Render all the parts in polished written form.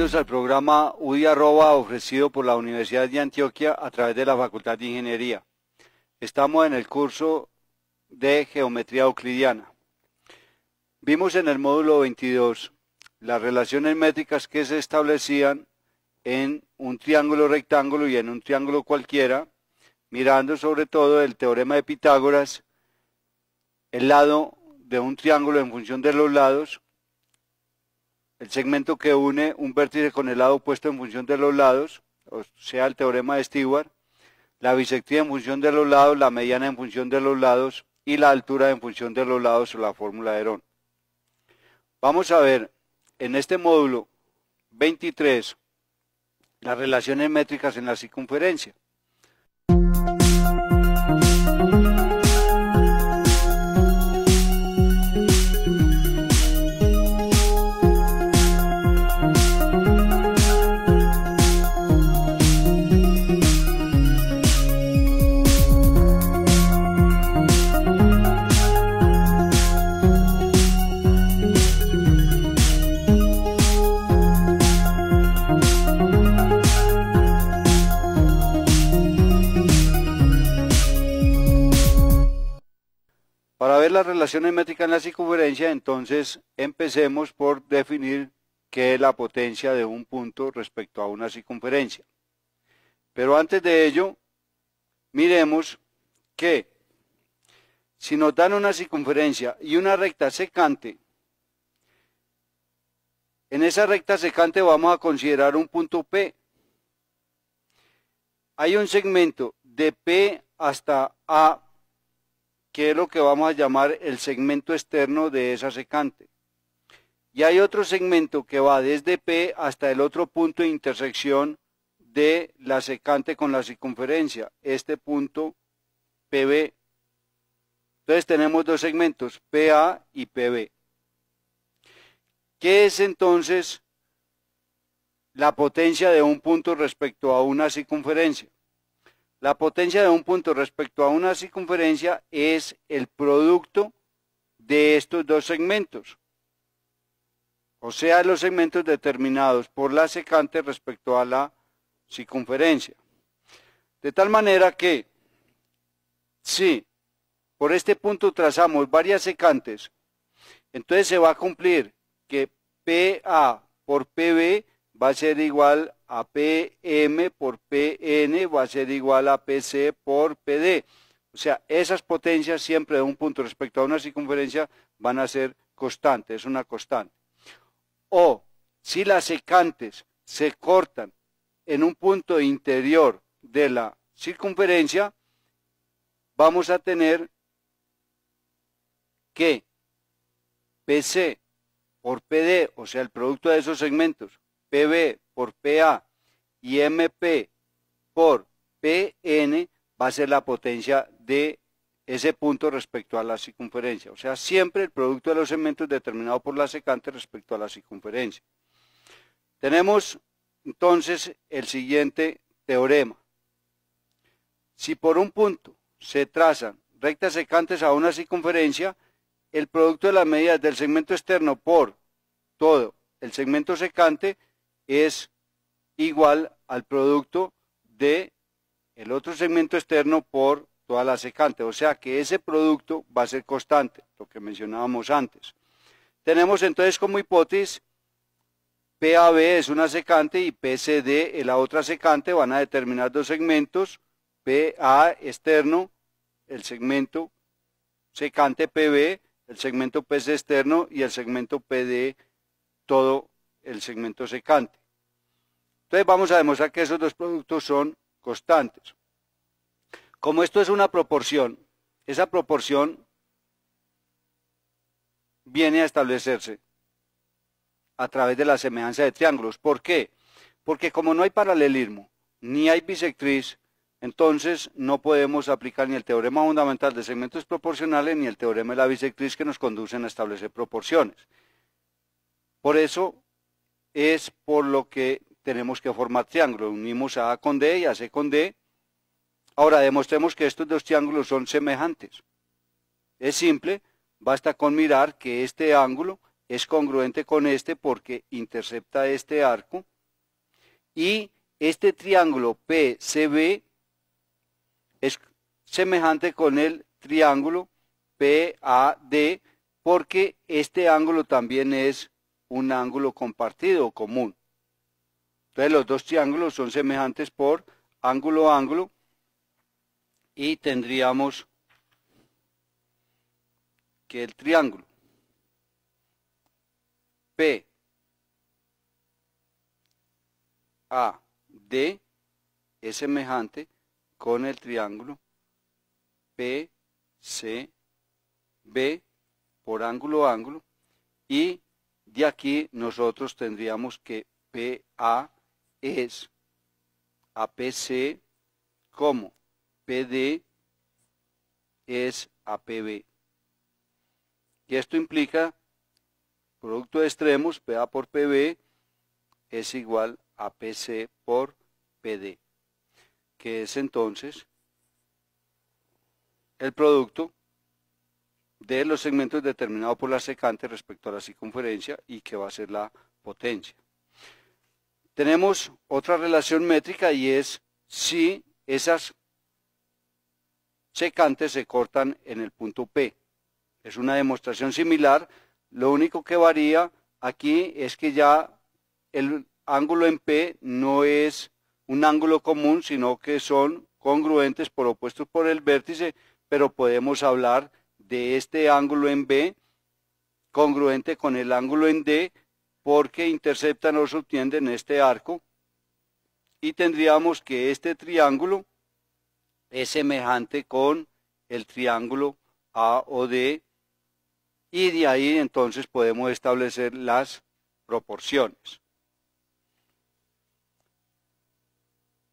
Bienvenidos al programa UDI-Arroba ofrecido por la Universidad de Antioquia a través de la Facultad de Ingeniería. Estamos en el curso de Geometría Euclidiana. Vimos en el módulo 22 las relaciones métricas que se establecían en un triángulo rectángulo y en un triángulo cualquiera, mirando sobre todo el teorema de Pitágoras, el lado de un triángulo en función de los lados, el segmento que une un vértice con el lado opuesto en función de los lados, o sea, el teorema de Stewart, la bisectría en función de los lados, la mediana en función de los lados y la altura en función de los lados o la fórmula de Herón. Vamos a ver en este módulo 23 las relaciones métricas en la circunferencia. Para ver las relaciones métricas en la circunferencia, entonces empecemos por definir qué es la potencia de un punto respecto a una circunferencia. Pero antes de ello, miremos que si nos dan una circunferencia y una recta secante, en esa recta secante vamos a considerar un punto P. Hay un segmento de P hasta A, que es lo que vamos a llamar el segmento externo de esa secante. Y hay otro segmento que va desde P hasta el otro punto de intersección de la secante con la circunferencia, este punto PB. Entonces tenemos dos segmentos, PA y PB. ¿Qué es entonces la potencia de un punto respecto a una circunferencia? La potencia de un punto respecto a una circunferencia es el producto de estos dos segmentos, o sea, los segmentos determinados por la secante respecto a la circunferencia. De tal manera que, si por este punto trazamos varias secantes, entonces se va a cumplir que PA por PB va a ser igual a PM por PN, va a ser igual a PC por PD. O sea, esas potencias siempre de un punto respecto a una circunferencia van a ser constantes, es una constante. O si las secantes se cortan en un punto interior de la circunferencia, vamos a tener que PC por PD, o sea, el producto de esos segmentos, PB por PA y MP por PN va a ser la potencia de ese punto respecto a la circunferencia. O sea, siempre el producto de los segmentos determinado por la secante respecto a la circunferencia. Tenemos entonces el siguiente teorema. Si por un punto se trazan rectas secantes a una circunferencia, el producto de las medidas del segmento externo por todo el segmento secante es igual al producto de el otro segmento externo por toda la secante, o sea que ese producto va a ser constante, lo que mencionábamos antes. Tenemos entonces como hipótesis PAB es una secante y PCD es la otra secante, van a determinar dos segmentos, PA externo, el segmento secante PB, el segmento PC externo y el segmento PD, todo el segmento secante. Entonces vamos a demostrar que esos dos productos son constantes. Como esto es una proporción, esa proporción viene a establecerse a través de la semejanza de triángulos. ¿Por qué? Porque como no hay paralelismo, ni hay bisectriz, entonces no podemos aplicar ni el teorema fundamental de segmentos proporcionales ni el teorema de la bisectriz que nos conducen a establecer proporciones. Por eso es por lo que tenemos que formar triángulos. Unimos a con D y a C con D. Ahora demostremos que estos dos triángulos son semejantes. Es simple, basta con mirar que este ángulo es congruente con este porque intercepta este arco y este triángulo PCB es semejante con el triángulo PAD porque este ángulo también es un ángulo compartido o común. Entonces los dos triángulos son semejantes por ángulo a ángulo y tendríamos que el triángulo PAD es semejante con el triángulo PCB por ángulo a ángulo y de aquí nosotros tendríamos que PA es APC como PD es APB. Y esto implica producto de extremos, PA por PB es igual a PC por PD, que es entonces el producto de los segmentos determinados por la secante respecto a la circunferencia y que va a ser la potencia. Tenemos otra relación métrica y es si esas secantes se cortan en el punto P. Es una demostración similar, lo único que varía aquí es que ya el ángulo en P no es un ángulo común, sino que son congruentes por opuestos por el vértice, pero podemos hablar de este ángulo en B congruente con el ángulo en D porque interceptan o subtienden este arco y tendríamos que este triángulo es semejante con el triángulo AOD y de ahí entonces podemos establecer las proporciones.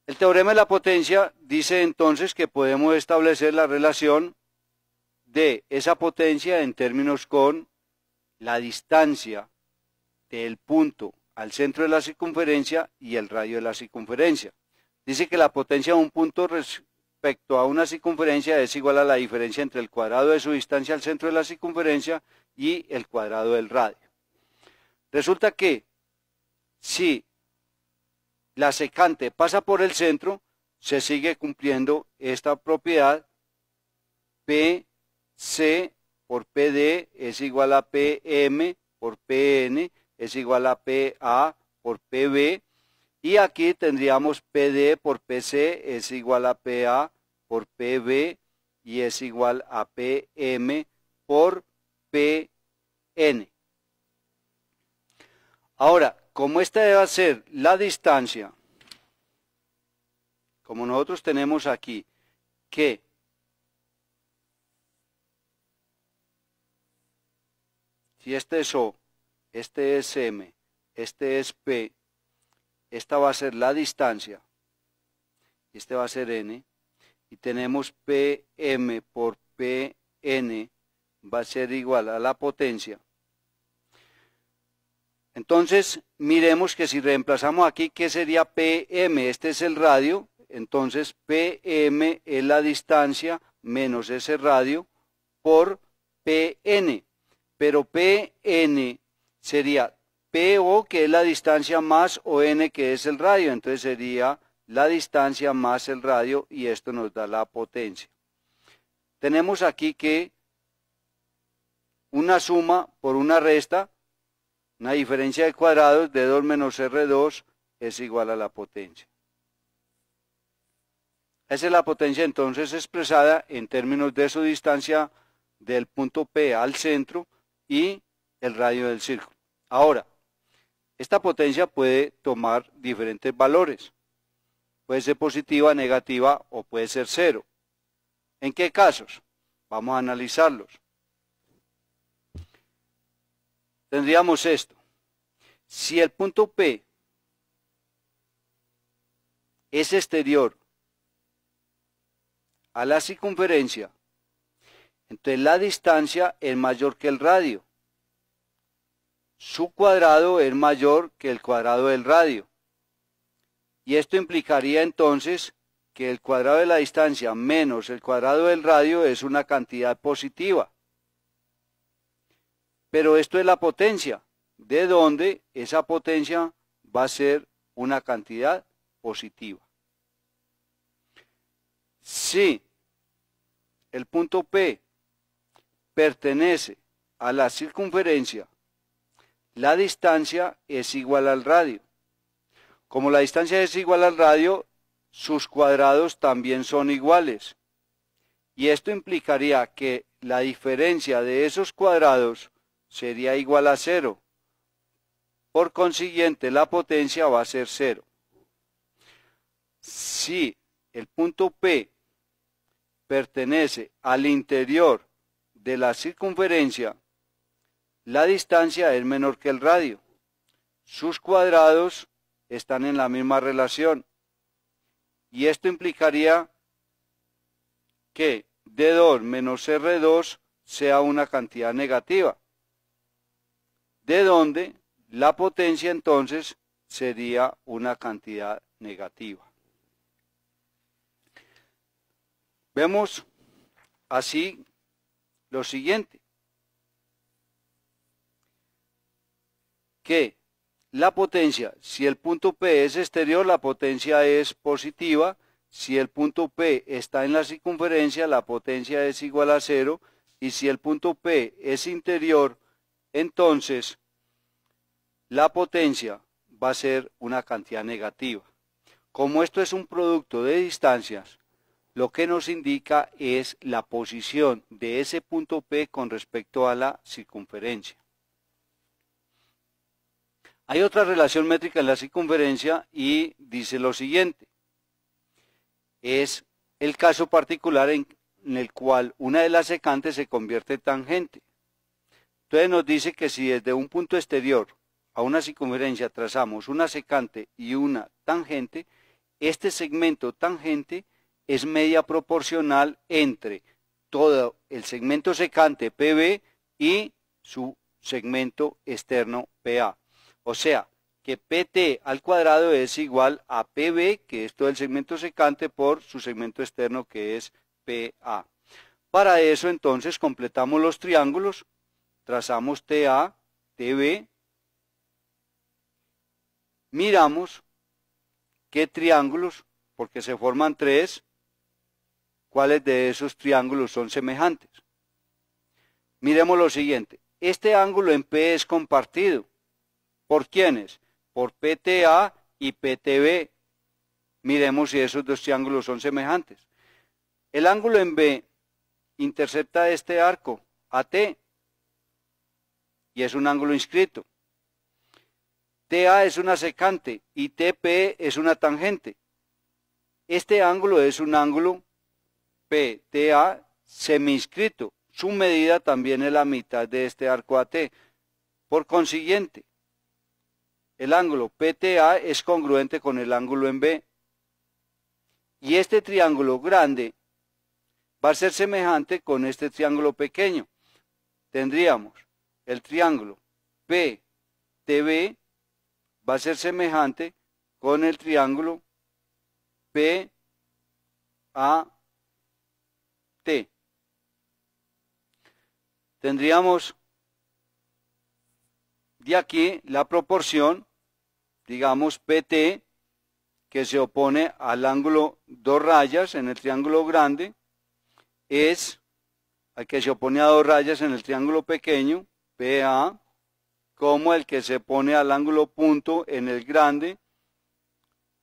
El teorema de la potencia dice entonces que podemos establecer la relación de esa potencia en términos con la distancia del punto al centro de la circunferencia y el radio de la circunferencia. Dice que la potencia de un punto respecto a una circunferencia es igual a la diferencia entre el cuadrado de su distancia al centro de la circunferencia y el cuadrado del radio. Resulta que si la secante pasa por el centro, se sigue cumpliendo esta propiedad. PC por PD es igual a PM por PN es igual a PA por PB y aquí tendríamos PD por PC es igual a PA por PB y es igual a PM por PN. Ahora, como esta debe ser la distancia, como nosotros tenemos aquí que si este es O, este es M, este es P, esta va a ser la distancia, este va a ser N, y tenemos PM por PN va a ser igual a la potencia. Entonces, miremos que si reemplazamos aquí, ¿qué sería PM? Este es el radio, entonces PM es la distancia menos ese radio por PN. Pero PN sería PO, que es la distancia, más ON, que es el radio. Entonces sería la distancia más el radio y esto nos da la potencia. Tenemos aquí que una suma por una resta, una diferencia de cuadrados de 2 menos R2 es igual a la potencia. Esa es la potencia entonces expresada en términos de su distancia del punto P al centro y el radio del círculo. Ahora, esta potencia puede tomar diferentes valores. Puede ser positiva, negativa o puede ser cero. ¿En qué casos? Vamos a analizarlos. Tendríamos esto. Si el punto P es exterior a la circunferencia, entonces la distancia es mayor que el radio. Su cuadrado es mayor que el cuadrado del radio. Y esto implicaría entonces que el cuadrado de la distancia menos el cuadrado del radio es una cantidad positiva. Pero esto es la potencia, de donde esa potencia va a ser una cantidad positiva. Si el punto P pertenece a la circunferencia, la distancia es igual al radio. Como la distancia es igual al radio, sus cuadrados también son iguales. Y esto implicaría que la diferencia de esos cuadrados sería igual a 0. Por consiguiente, la potencia va a ser 0. Si el punto P pertenece al interior de la circunferencia, la distancia es menor que el radio. Sus cuadrados están en la misma relación. Y esto implicaría que D2 menos R2 sea una cantidad negativa, de donde la potencia entonces sería una cantidad negativa. Vemos así lo siguiente, que la potencia, si el punto P es exterior, la potencia es positiva. Si el punto P está en la circunferencia, la potencia es igual a 0. Y si el punto P es interior, entonces la potencia va a ser una cantidad negativa. Como esto es un producto de distancias, lo que nos indica es la posición de ese punto P con respecto a la circunferencia. Hay otra relación métrica en la circunferencia y dice lo siguiente. Es el caso particular en el cual una de las secantes se convierte en tangente. Entonces nos dice que si desde un punto exterior a una circunferencia trazamos una secante y una tangente, este segmento tangente es media proporcional entre todo el segmento secante PB y su segmento externo PA. O sea, que PT al cuadrado es igual a PB, que es todo el segmento secante, por su segmento externo, que es PA. Para eso, entonces, completamos los triángulos, trazamos TA, TB, miramos qué triángulos, porque se forman 3, cuáles de esos triángulos son semejantes. Miremos lo siguiente, este ángulo en P es compartido. ¿Por quiénes? Por PTA y PTB. Miremos si esos dos triángulos son semejantes. El ángulo en B intercepta este arco, AT, y es un ángulo inscrito. TA es una secante y TP es una tangente. Este ángulo es un ángulo PTA semiinscrito. Su medida también es la mitad de este arco AT. Por consiguiente, el ángulo PTA es congruente con el ángulo en B. Y este triángulo grande va a ser semejante con este triángulo pequeño. Tendríamos el triángulo PTB va a ser semejante con el triángulo PAT. Tendríamos de aquí la proporción, digamos PT, que se opone al ángulo 2 rayas en el triángulo grande, es al que se opone a 2 rayas en el triángulo pequeño, PA, como el que se pone al ángulo punto en el grande,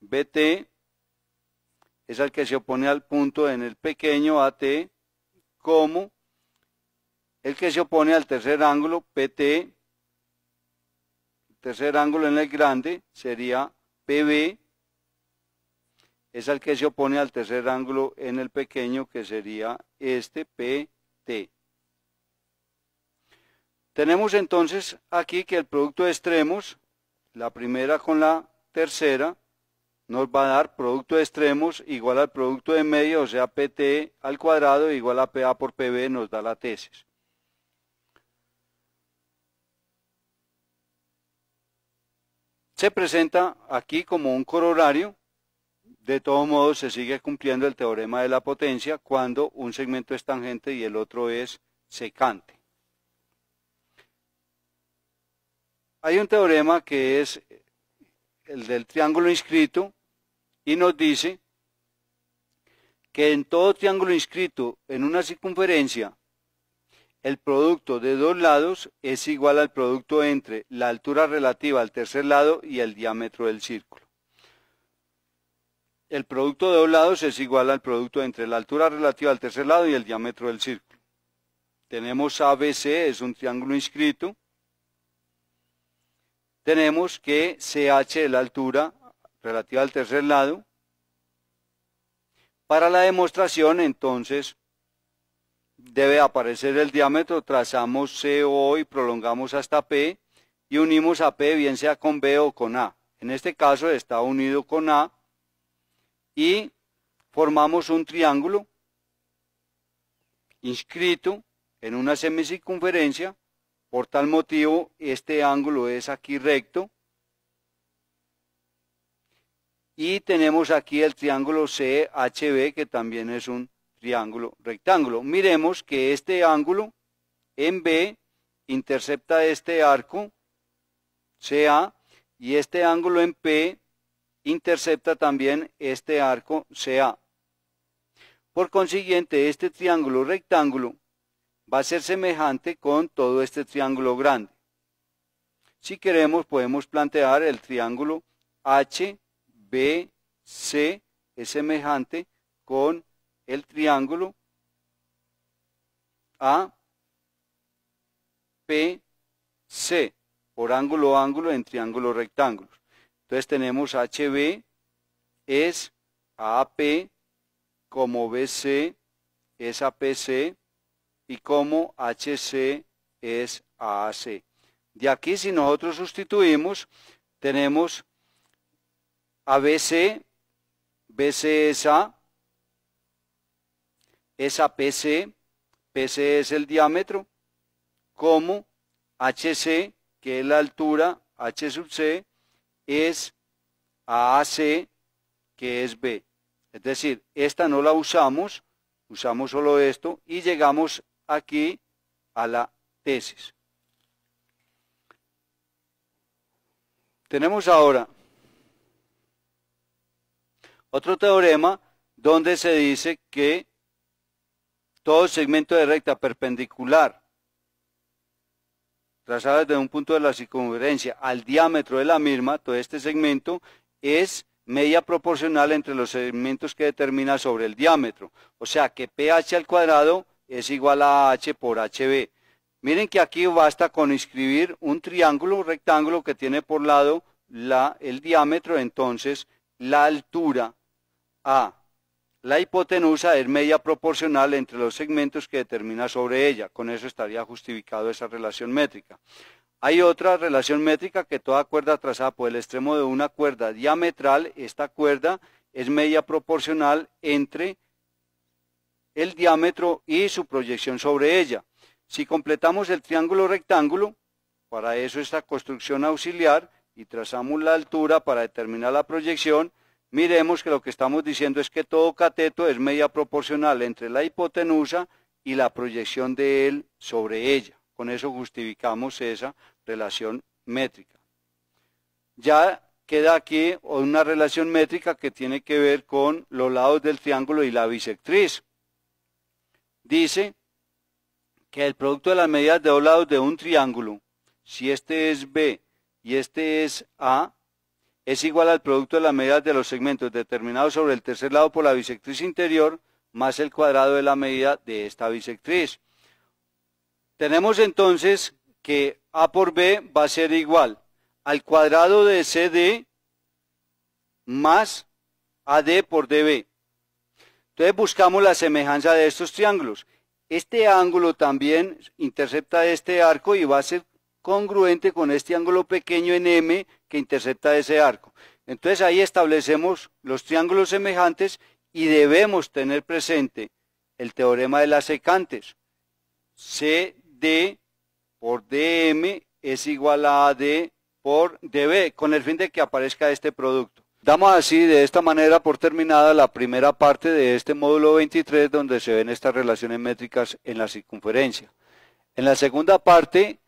BT, es al que se opone al punto en el pequeño, AT, como el que se opone al tercer ángulo, PT, tercer ángulo en el grande sería PB, es al que se opone al tercer ángulo en el pequeño, que sería este PT. Tenemos entonces aquí que el producto de extremos, la primera con la tercera, nos va a dar producto de extremos igual al producto de medio, o sea PT al cuadrado igual a PA por PB, nos da la tesis. Se presenta aquí como un corolario. De todos modos se sigue cumpliendo el teorema de la potencia cuando un segmento es tangente y el otro es secante. Hay un teorema que es el del triángulo inscrito y nos dice que en todo triángulo inscrito en una circunferencia, el producto de dos lados es igual al producto entre la altura relativa al tercer lado y el diámetro del círculo. El producto de dos lados es igual al producto entre la altura relativa al tercer lado y el diámetro del círculo. Tenemos ABC, es un triángulo inscrito. Tenemos que CH es la altura relativa al tercer lado. Para la demostración, entonces, debe aparecer el diámetro, trazamos CO y prolongamos hasta P y unimos a P, bien sea con B o con A. En este caso está unido con A y formamos un triángulo inscrito en una semicircunferencia. Por tal motivo, este ángulo es aquí recto. Y tenemos aquí el triángulo CHB, que también es un triángulo rectángulo. Miremos que este ángulo en B intercepta este arco CA y este ángulo en P intercepta también este arco CA. Por consiguiente, este triángulo rectángulo va a ser semejante con todo este triángulo grande. Si queremos, podemos plantear el triángulo HBC es semejante con el triángulo APC por ángulo a ángulo en triángulos rectángulos. Entonces tenemos HB es AP, como BC es APC y como HC es AAC. De aquí, si nosotros sustituimos, tenemos ABC, BC es A, es APC, PC es el diámetro, como HC, que es la altura, H sub C, es AAC, que es B. Es decir, esta no la usamos, usamos solo esto y llegamos aquí a la tesis. Tenemos ahora otro teorema donde se dice que todo segmento de recta perpendicular trazado desde un punto de la circunferencia al diámetro de la misma, todo este segmento es media proporcional entre los segmentos que determina sobre el diámetro. O sea que PH al cuadrado es igual a H por HB. Miren que aquí basta con escribir un triángulo rectángulo que tiene por lado el diámetro, entonces la altura a la hipotenusa es media proporcional entre los segmentos que determina sobre ella. Con eso estaría justificado esa relación métrica. Hay otra relación métrica que toda cuerda trazada por el extremo de una cuerda diametral, esta cuerda es media proporcional entre el diámetro y su proyección sobre ella. Si completamos el triángulo rectángulo, para eso esta construcción auxiliar, y trazamos la altura para determinar la proyección, miremos que lo que estamos diciendo es que todo cateto es media proporcional entre la hipotenusa y la proyección de él sobre ella. Con eso justificamos esa relación métrica. Ya queda aquí una relación métrica que tiene que ver con los lados del triángulo y la bisectriz. Dice que el producto de las medidas de dos lados de un triángulo, si este es B y este es A, es igual al producto de las medidas de los segmentos determinados sobre el tercer lado por la bisectriz interior más el cuadrado de la medida de esta bisectriz. Tenemos entonces que A por B va a ser igual al cuadrado de CD más AD por DB. Entonces buscamos la semejanza de estos triángulos. Este ángulo también intercepta este arco y va a ser congruente con este ángulo pequeño en M que intercepta ese arco. Entonces ahí establecemos los triángulos semejantes y debemos tener presente el teorema de las secantes. CD por DM es igual a AD por DB, con el fin de que aparezca este producto. Damos así de esta manera por terminada la primera parte de este módulo 23 donde se ven estas relaciones métricas en la circunferencia. En la segunda parte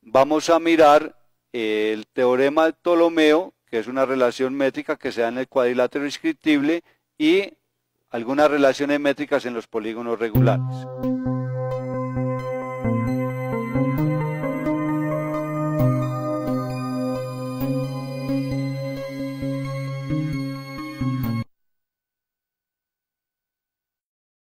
vamos a mirar el teorema de Ptolomeo que es una relación métrica que se da en el cuadrilátero descriptible, y algunas relaciones métricas en los polígonos regulares.